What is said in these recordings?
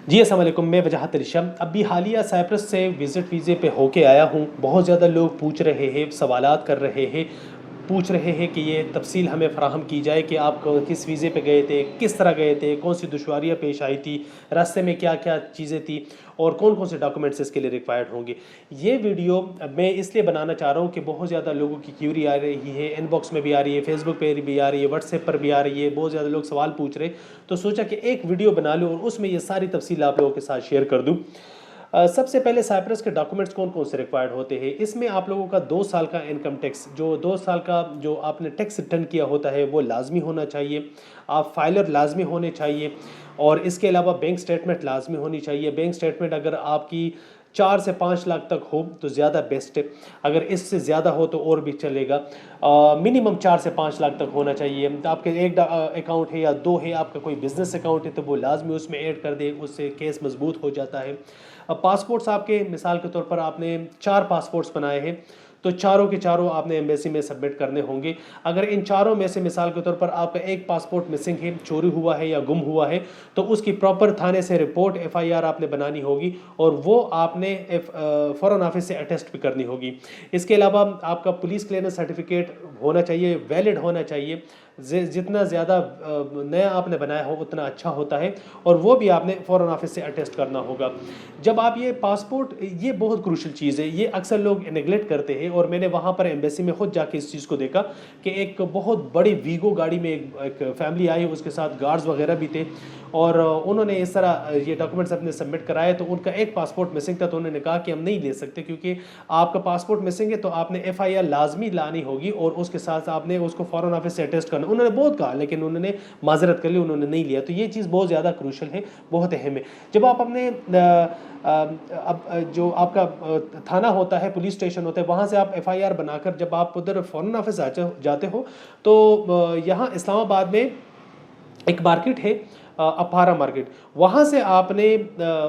जी अस्सलाम वालेकुम, मैं वजाहत अली। अभी हालिया साइप्रस से विज़िट वीज़े पे होके आया हूँ। बहुत ज़्यादा लोग पूछ रहे हैं, सवालात कर रहे हैं, पूछ रहे हैं कि ये तफसील हमें फ़राहम की जाए कि आप किस वीज़े पे गए थे, किस तरह गए थे, कौन सी दुश्वारियाँ पेश आई थी, रास्ते में क्या क्या चीज़ें थी और कौन कौन से डॉक्यूमेंट्स इसके लिए रिक्वायर्ड होंगे। ये वीडियो मैं इसलिए बनाना चाह रहा हूँ कि बहुत ज़्यादा लोगों की क्यूरी आ रही है, इनबॉक्स में भी आ रही है, फेसबुक पे भी आ रही है, व्हाट्सएप पर भी आ रही है, बहुत ज़्यादा लोग सवाल पूछ रहे। तो सोचा कि एक वीडियो बना लूँ और उसमें ये सारी तफसील आप लोगों के साथ शेयर कर दूँ। सबसे पहले साइप्रस के डॉक्यूमेंट्स कौन कौन से रिक्वायर्ड होते हैं। इसमें आप लोगों का 2 साल का इनकम टैक्स, जो 2 साल का जो आपने टैक्स रिटर्न किया होता है वो लाजमी होना चाहिए। आप फाइलर लाजमी होने चाहिए और इसके अलावा बैंक स्टेटमेंट लाजमी होनी चाहिए। बैंक स्टेटमेंट अगर आपकी 4 से 5 लाख तक हो तो ज़्यादा बेस्ट है, अगर इससे ज़्यादा हो तो और भी चलेगा। मिनिमम 4 से 5 लाख तक होना चाहिए। तो आपके एक अकाउंट है या दो है, आपका कोई बिजनेस अकाउंट है तो वो लाजमी उसमें ऐड कर दे, उससे केस मजबूत हो जाता है। अब पासपोर्ट्स आपके, मिसाल के तौर पर आपने 4 पासपोर्ट्स बनाए हैं तो चारों के चारों आपने एम्बेसी में सबमिट करने होंगे। अगर इन चारों में से मिसाल के तौर पर आपका एक पासपोर्ट मिसिंग है, चोरी हुआ है या गुम हुआ है, तो उसकी प्रॉपर थाने से रिपोर्ट FIR आपने बनानी होगी और वो आपने फॉरेन ऑफिस से अटेस्ट भी करनी होगी। इसके अलावा आपका पुलिस क्लियरेंस सर्टिफिकेट होना चाहिए, वैलिड होना चाहिए। जितना ज़्यादा नया आपने बनाया हो उतना अच्छा होता है और वो भी आपने फॉरेन ऑफिस से अटेस्ट करना होगा। जब आप ये पासपोर्ट, ये बहुत क्रूशल चीज़ है, ये अक्सर लोग नेगलेक्ट करते हैं और मैंने वहाँ पर एम्बेसी में खुद जाके इस चीज़ को देखा कि एक बहुत बड़ी वीगो गाड़ी में एक फैमिली आई, उसके साथ गार्ड्स वगैरह भी थे और उन्होंने इस तरह ये डॉक्यूमेंट्स अपने सबमिट कराए। तो उनका एक पासपोर्ट मिसिंग था तो उन्होंने कहा कि हम नहीं ले सकते क्योंकि आपका पासपोर्ट मिसिंग है, तो आपने FIR लाजमी लानी होगी और उसके साथ आपने उसको फॉरेन ऑफिस से अटेस्ट करना। उन्होंने बहुत कहा लेकिन उन्होंने माजरत कर ली, उन्होंने नहीं लिया। तो ये चीज़ बहुत ज़्यादा क्रूशल है, बहुत अहम है। जब आप अपने अब जो आपका थाना होता है, पुलिस स्टेशन होता है, वहाँ से आप FIR बनाकर जब आप उधर फॉरेन ऑफिस जाते हो तो यहाँ इस्लामाबाद में एक मार्केट है, अपारा मार्केट, वहाँ से आपने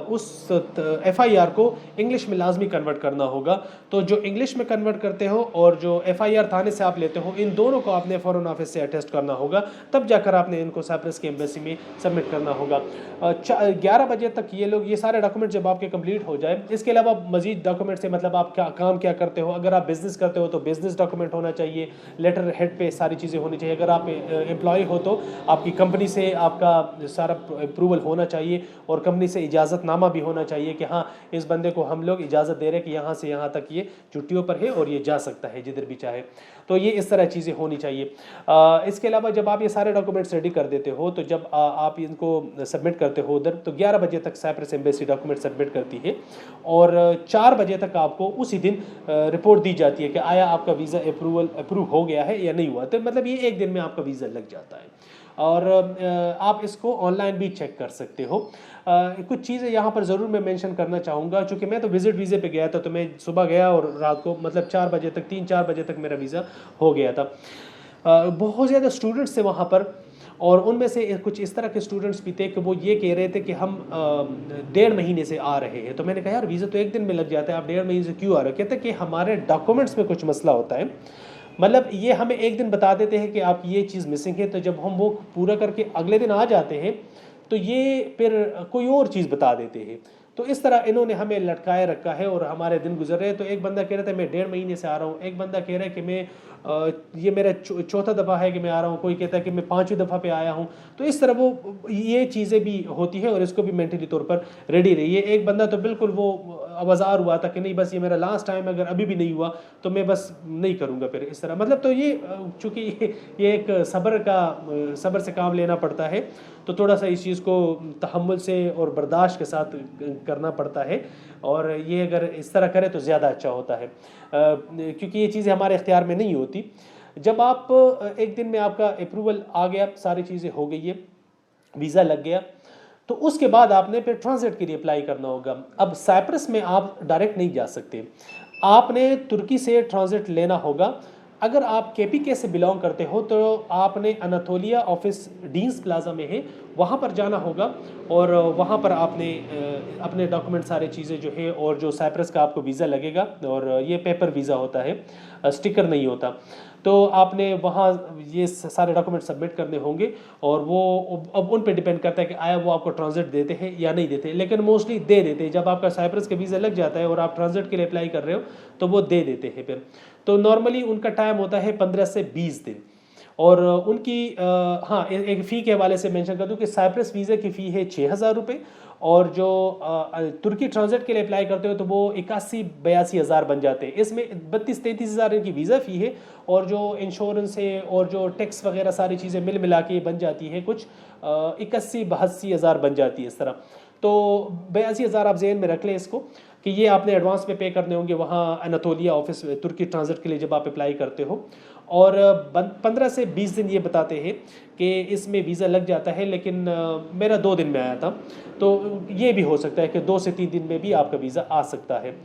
उस FIR को इंग्लिश में लाजमी कन्वर्ट करना होगा। तो जो इंग्लिश में कन्वर्ट करते हो और जो FIR थाने से आप लेते हो, इन दोनों को आपने फॉरेन ऑफिस से अटेस्ट करना होगा, तब जाकर आपने इनको साइप्रस की एम्बेसी में सबमिट करना होगा। 11 बजे तक ये सारे डॉक्यूमेंट जब आपके कंप्लीट हो जाए। इसके अलावा मजीद डॉक्यूमेंट से मतलब आप क्या काम क्या करते हो, अगर आप बिज़नेस करते हो तो बिज़नेस डॉक्यूमेंट होना चाहिए, लेटर हेड पे सारी चीज़ें होनी चाहिए। अगर आप एम्प्लॉय हो तो आपकी कंपनी से आपका सारा अप्रूवल होना चाहिए और कंपनी से इजाज़तनामा भी होना चाहिए कि हाँ, इस बंदे को हम लोग इजाज़त दे रहे हैं कि यहाँ से यहाँ तक ये छुट्टियों पर है और ये जा सकता है जिधर भी चाहे। तो ये इस तरह चीज़ें होनी चाहिए। इसके अलावा जब आप ये सारे डॉक्यूमेंट्स रेडी कर देते हो तो जब आप इनको सबमिट करते हो उधर, तो 11 बजे तक साइप्रस एम्बेसी डॉक्यूमेंट सबमिट करती है और 4 बजे तक आपको उसी दिन रिपोर्ट दी जाती है कि आया आपका वीज़ा अप्रूव हो गया है या नहीं हुआ। तो मतलब ये एक दिन में आपका वीज़ा लग जाता है और आप इसको ऑनलाइन भी चेक कर सकते हो। कुछ चीज़ें यहाँ पर ज़रूर मैं मेंशन करना चाहूँगा, चूँकि मैं तो विज़िट वीज़े पे गया था, तो मैं सुबह गया और रात को मतलब 4 बजे तक, 3-4 बजे तक मेरा वीज़ा हो गया था। बहुत ज़्यादा स्टूडेंट्स थे वहाँ पर और उनमें से कुछ इस तरह के स्टूडेंट्स भी थे कि वो ये कह रहे थे कि हम 1.5 महीने से आ रहे हैं। तो मैंने कहा यार वीज़ा तो एक दिन में लग जाता है, आप 1.5 महीने से क्यों आ रहे हो? कहते कि हमारे डॉक्यूमेंट्स में कुछ मसला होता है। मतलब ये हमें एक दिन बता देते हैं कि आप ये चीज़ मिसिंग है, तो जब हम वो पूरा करके अगले दिन आ जाते हैं तो ये फिर कोई और चीज़ बता देते हैं। तो इस तरह इन्होंने हमें लटकाए रखा है और हमारे दिन गुजर रहे हैं। तो एक बंदा कह रहा था मैं 1.5 महीने से आ रहा हूँ, एक बंदा कह रहा है कि मैं ये मेरा चौथा दफ़ा है कि मैं आ रहा हूँ, कोई कहता है कि मैं 5वीं दफ़ा पे आया हूँ। तो इस तरह वो ये चीज़ें भी होती है और इसको भी मेंटली तौर पर रेडी रहिए। एक बंदा तो बिल्कुल वो आवाज़ार हुआ था कि नहीं बस ये मेरा लास्ट टाइम, अगर अभी भी नहीं हुआ तो मैं बस नहीं करूँगा फिर इस तरह। मतलब तो ये चूँकि ये एक सब्र से काम लेना पड़ता है, तो थोड़ा सा इस चीज़ को तहम्मुल से और बर्दाश्त के साथ करना पड़ता है और ये अगर इस तरह करें तो ज़्यादा अच्छा होता है क्योंकि ये चीज़ें हमारे इख्तियार में नहीं होती। जब आप एक दिन में आपका अप्रूवल आ गया, सारी चीज़ें हो गई है, वीज़ा लग गया, तो उसके बाद आपने फिर ट्रांजिट के लिए अप्लाई करना होगा। अब साइप्रस में आप डायरेक्ट नहीं जा सकते, आपने तुर्की से ट्रांजिट लेना होगा। अगर आप KPK से बिलोंग करते हो तो आपने अनातोलिया ऑफिस डीन्स प्लाजा में है, वहाँ पर जाना होगा और वहाँ पर आपने अपने डॉक्यूमेंट सारे चीज़ें जो है और जो साइप्रस का आपको वीज़ा लगेगा, और ये पेपर वीज़ा होता है, स्टिकर नहीं होता। तो आपने वहाँ ये सारे डॉक्यूमेंट सबमिट करने होंगे, और वो अब उन पे डिपेंड करता है कि आया वो आपको ट्रांजिट देते हैं या नहीं देते, लेकिन मोस्टली दे देते हैं। जब आपका साइप्रस का वीज़ा लग जाता है और आप ट्रांजिट के लिए अप्लाई कर रहे हो तो वो दे देते हैं फिर। तो नॉर्मली उनका टाइम होता है 15 से 20 दिन। और उनकी हाँ, एक फ़ी के हवाले से मेंशन कर दूं कि साइप्रस वीज़ा की फ़ी है 6,000 रुपये, और जो तुर्की ट्रांजिट के लिए अप्लाई करते हो तो वो 81-82 हज़ार बन जाते हैं। इसमें 32-33 हज़ार इनकी वीज़ा फ़ी है, और जो इंश्योरेंस है और जो टैक्स वगैरह सारी चीज़ें मिल मिला के बन जाती है कुछ 81-82 हज़ार बन जाती है इस तरह। तो 82 हज़ार आप जहन में रख लें इसको, कि ये आपने एडवांस में पे करने होंगे वहाँ अनातोलिया ऑफिस तुर्की ट्रांजिट के लिए जब आप अप्लाई करते हो। और 15 से 20 दिन ये बताते हैं कि इसमें वीज़ा लग जाता है, लेकिन मेरा 2 दिन में आया था, तो ये भी हो सकता है कि 2 से 3 दिन में भी आपका वीज़ा आ सकता है।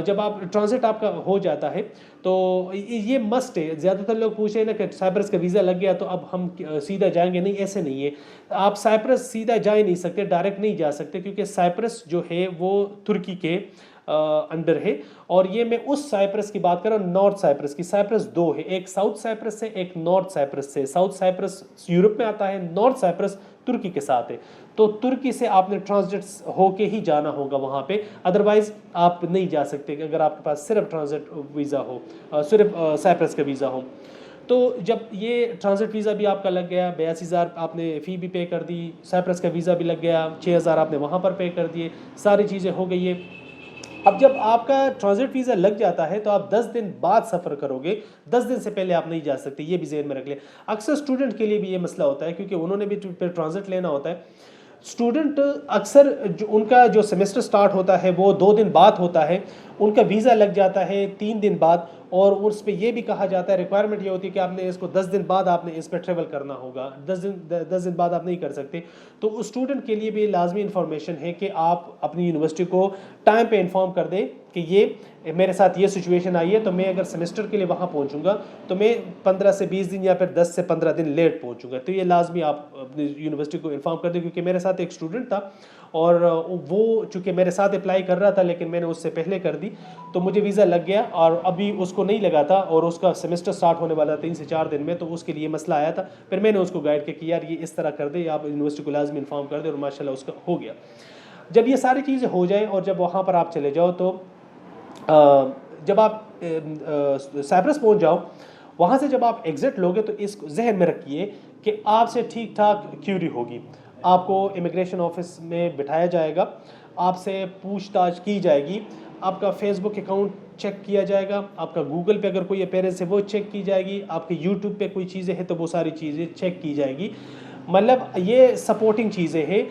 जब आप ट्रांजिट आपका हो जाता है तो ये मस्ट है। ज़्यादातर लोग पूछ रहे हैं ना कि साइप्रस का वीज़ा लग गया तो अब हम सीधा जाएंगे, नहीं, ऐसे नहीं है। आप साइप्रस सीधा जा ही नहीं सकते, डायरेक्ट नहीं जा सकते, क्योंकि साइप्रस जो है वो तुर्की के अंडर है। और ये मैं उस साइप्रस की बात कर रहा हूँ, नॉर्थ साइप्रस की। साइप्रस दो है, एक साउथ साइप्रस से, एक नॉर्थ साइप्रस से। साउथ साइप्रस यूरोप में आता है, नॉर्थ साइप्रस तुर्की के साथ है। तो तुर्की से आपने ट्रांजिट होके ही जाना होगा वहाँ पे, अदरवाइज आप नहीं जा सकते अगर आपके पास सिर्फ ट्रांजिट वीज़ा हो, सिर्फ साइप्रस का वीज़ा हो। तो जब ये ट्रांजिट वीज़ा भी आपका लग गया, 82 हज़ार आपने फ़ी भी पे कर दी, साइप्रस का वीज़ा भी लग गया, 6 हज़ार आपने वहाँ पर पे कर दिए, सारी चीज़ें हो गई है। अब जब आपका ट्रांजिट वीज़ा लग जाता है तो आप 10 दिन बाद सफ़र करोगे, 10 दिन से पहले आप नहीं जा सकते, ये भी ज़हन में रख लें। अक्सर स्टूडेंट के लिए भी ये मसला होता है, क्योंकि उन्होंने भी ट्रांजिट लेना होता है। स्टूडेंट अक्सर जो उनका जो सेमेस्टर स्टार्ट होता है वो 2 दिन बाद होता है, उनका वीज़ा लग जाता है 3 दिन बाद, और उस पर यह भी कहा जाता है, रिक्वायरमेंट ये होती है कि आपने इसको 10 दिन बाद आपने इस पर ट्रेवल करना होगा, 10 दिन बाद आप नहीं कर सकते। तो उस स्टूडेंट के लिए भी लाजमी इंफॉर्मेशन है कि आप अपनी यूनिवर्सिटी को टाइम पे इन्फॉर्म कर दें कि ये मेरे साथ ये सिचुएशन आई है, तो मैं अगर सेमेस्टर के लिए वहाँ पहुँचूँगा तो मैं 15 से 20 दिन या फिर 10 से 15 दिन लेट पहुँचूँगा। तो ये लाजमी आप अपनी यूनिवर्सिटी को इन्फॉर्म कर दें, क्योंकि मेरे साथ एक स्टूडेंट था और वो चूँकि मेरे साथ अप्लाई कर रहा था, लेकिन मैंने उससे पहले कर दी, तो मुझे वीज़ा लग गया और अभी उसको नहीं लगा था, और उसका सेमेस्टर स्टार्ट होने वाला 3 से 4 दिन में, तो उसके लिए मसला आया था। फिर मैंने उसको गाइड किया कि यार ये इस तरह कर दे, आप यूनिवर्सिटी को लाजमी इन्फॉर्म कर दे, और माशाल्लाह उसका हो गया। जब ये सारी चीज़ें हो जाएँ और जब वहाँ पर आप चले जाओ, तो जब आप साइप्रस पहुँच जाओ, वहाँ से जब आप एग्ज़िट लोगे तो इसको जहन में रखिए कि आपसे ठीक ठाक क्यूरी होगी। आपको इमिग्रेशन ऑफिस में बिठाया जाएगा, आपसे पूछताछ की जाएगी, आपका फेसबुक अकाउंट चेक किया जाएगा, आपका गूगल पे अगर कोई अपीयरेंस है वो चेक की जाएगी, आपके यूट्यूब पे कोई चीज़ें हैं तो वो सारी चीज़ें चेक की जाएगी। मतलब ये सपोर्टिंग चीज़ें हैं।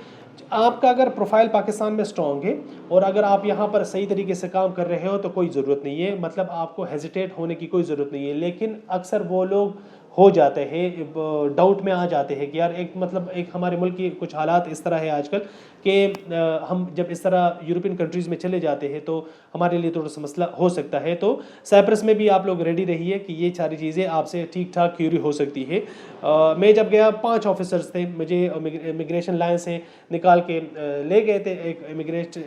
आपका अगर प्रोफाइल पाकिस्तान में स्ट्रॉन्ग है और अगर आप यहाँ पर सही तरीके से काम कर रहे हो तो कोई ज़रूरत नहीं है, मतलब आपको हेजिटेट होने की कोई ज़रूरत नहीं है। लेकिन अक्सर वो लोग हो जाते हैं, डाउट में आ जाते हैं कि यार एक हमारे मुल्क की कुछ हालात इस तरह है आजकल कि हम जब इस तरह यूरोपियन कंट्रीज़ में चले जाते हैं तो हमारे लिए थोड़ा सा मसला हो सकता है। तो साइप्रस में भी आप लोग रेडी रहिए कि ये सारी चीज़ें आपसे ठीक ठाक क्यूरी हो सकती है। मैं जब गया 5 ऑफिसर्स थे, मुझे इमिग्रेशन लाइन से निकाल के ले गए थे एक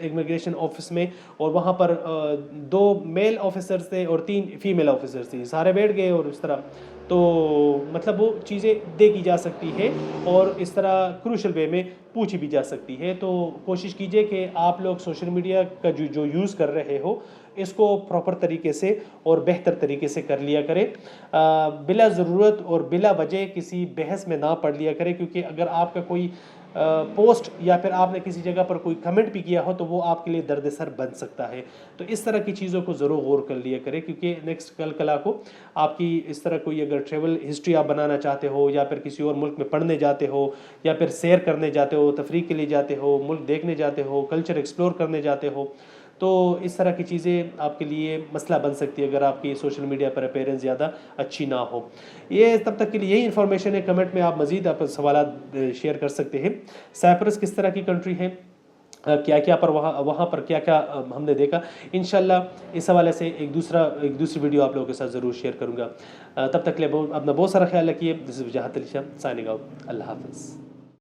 इमिग्रेशन ऑफिस में, और वहाँ पर 2 मेल ऑफिसर्स थे और 3 फीमेल ऑफिसर्स थी, सारे बैठ गए और इस तरह। तो मतलब वो चीज़ें देखी जा सकती है और इस तरह क्रूशल वे में पूछी भी जा सकती है। तो कोशिश कीजिए कि आप लोग सोशल मीडिया का जो यूज़ कर रहे हो इसको प्रॉपर तरीके से और बेहतर तरीके से कर लिया करें। बिला ज़रूरत और बिला वजह किसी बहस में ना पड़ लिया करें, क्योंकि अगर आपका कोई पोस्ट या फिर आपने किसी जगह पर कोई कमेंट भी किया हो तो वो आपके लिए दर्द-ए-सर बन सकता है। तो इस तरह की चीज़ों को ज़रूर गौर कर लिया करें, क्योंकि नेक्स्ट कल को आपकी इस तरह कोई अगर ट्रैवल हिस्ट्री आप बनाना चाहते हो या फिर किसी और मुल्क में पढ़ने जाते हो या फिर सैर करने जाते हो, तफरीह के लिए जाते हो, मुल्क देखने जाते हो, कल्चर एक्सप्लोर करने जाते हो, तो इस तरह की चीज़ें आपके लिए मसला बन सकती है अगर आपकी सोशल मीडिया पर अपीयरेंस ज़्यादा अच्छी ना हो। ये तब तक के लिए यही इन्फॉर्मेशन है। कमेंट में आप मज़ीद आप सवालात शेयर कर सकते हैं। साइप्रस किस तरह की कंट्री है, क्या क्या पर वहाँ पर क्या क्या हमने देखा। इंशाल्लाह इस हवाले से एक दूसरी वीडियो आप लोगों के साथ ज़रूर शेयर करूँगा। तब तक के लिए अपना बहुत सारा ख्याल रखिए। This is Wajahat Ali Shah signing out. अल्लाह हाफ़िज़।